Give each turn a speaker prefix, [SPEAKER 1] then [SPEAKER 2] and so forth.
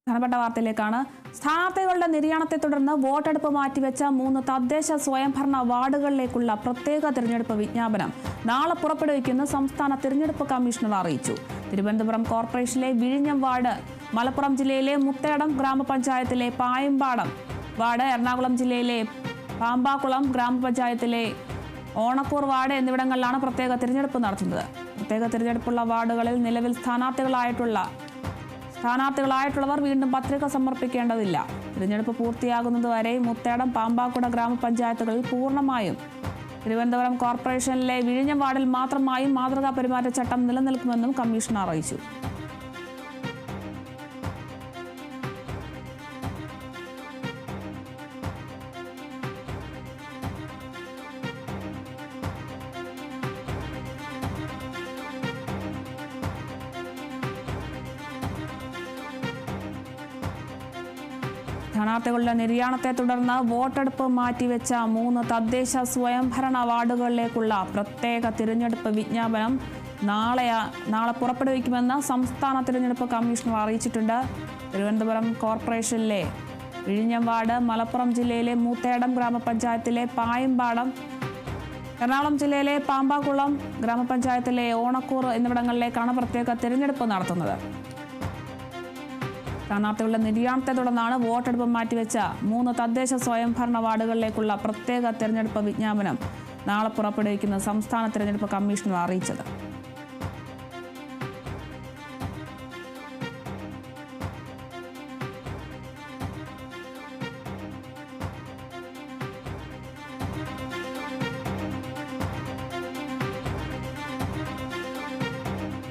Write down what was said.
[SPEAKER 1] പ്രധാനപ്പെട്ട വാർത്തയിലേക്കാണ്. സ്ഥാനാർത്ഥികളുടെ നിര്യാണത്തെ തുടർന്ന് വോട്ടെടുപ്പ് മാറ്റിവെച്ച 3 തദ്ദേശ സ്വയംഭരണ വാർഡുകളിലേക്കുള്ള പ്രത്യേക തിരഞ്ഞെടുപ്പ് വിജ്ഞാപനം നാളെ പുറപ്പെടുവിക്കുമെന്ന് സംസ്ഥാന തിരഞ്ഞെടുപ്പ് കമ്മീഷണർ അറിയിച്ചു. തിരുവനന്തപുരം കോർപ്പറേഷനിലെ വിഴിഞ്ഞം വാർഡ്, മലപ്പുറം ജില്ലയിലെ മുത്തേടം ഗ്രാമപഞ്ചായത്തിലെ പായമ്പാടം വാർഡ്, എറണാകുളം ജില്ലയിലെ പാമ്പാക്കുളം ഗ്രാമപഞ്ചായത്തിലെ ഓണക്കൂർ വാർഡ് എന്നിവിടങ്ങളിലാണ് പ്രത്യേക തിരഞ്ഞെടുപ്പ് നടത്തുന്നത്. പ്രത്യേക തിരഞ്ഞെടുപ്പുള്ള വാർഡുകളിൽ നിലവിൽ സ്ഥാനാർത്ഥികളായിട്ടുള്ളവർ വീണ്ടും പത്രിക സമർപ്പിക്കേണ്ടതില്ല. തിരഞ്ഞെടുപ്പ് പൂർത്തിയാകുന്നതുവരെ മുത്തേടം, പാമ്പാക്കുട ഗ്രാമപഞ്ചായത്തുകളിൽ പൂർണ്ണമായും തിരുവനന്തപുരം കോർപ്പറേഷനിലെ വിഴിഞ്ഞം വാർഡിൽ മാത്രമായും മാതൃകാ പെരുമാറ്റച്ചട്ടം നിലനിൽക്കുമെന്നും കമ്മീഷണർ അറിയിച്ചു. സ്ഥാനാർത്ഥികളുടെ നിര്യാണത്തെ തുടർന്ന് വോട്ടെടുപ്പ് മാറ്റിവെച്ച 3 തദ്ദേശ സ്വയംഭരണ വാർഡുകളിലേക്കുള്ള പ്രത്യേക തിരഞ്ഞെടുപ്പ് വിജ്ഞാപനം നാളെ പുറപ്പെടുവിക്കുമെന്ന് സംസ്ഥാന തിരഞ്ഞെടുപ്പ് കമ്മീഷണർ അറിയിച്ചിട്ടുണ്ട്. തിരുവനന്തപുരം കോർപ്പറേഷനിലെ വിഴിഞ്ഞം വാർഡ്, മലപ്പുറം ജില്ലയിലെ മുത്തേടം ഗ്രാമപഞ്ചായത്തിലെ പായമ്പാടം, എറണാകുളം ജില്ലയിലെ പാമ്പാക്കുളം ഗ്രാമപഞ്ചായത്തിലെ ഓണക്കൂർ എന്നിവിടങ്ങളിലേക്കാണ് പ്രത്യേക തിരഞ്ഞെടുപ്പ് നടത്തുന്നത്. സ്ഥാനാർത്ഥികളുടെ നിര്യാണത്തെ തുടർന്നാണ് വോട്ടെടുപ്പ് മാറ്റിവെച്ച 3 തദ്ദേശ സ്വയംഭരണ വാർഡുകളിലേക്കുള്ള പ്രത്യേക തെരഞ്ഞെടുപ്പ് വിജ്ഞാപനം നാളെ പുറപ്പെടുവിക്കുന്ന സംസ്ഥാന തെരഞ്ഞെടുപ്പ് കമ്മീഷണർ അറിയിച്ചത്.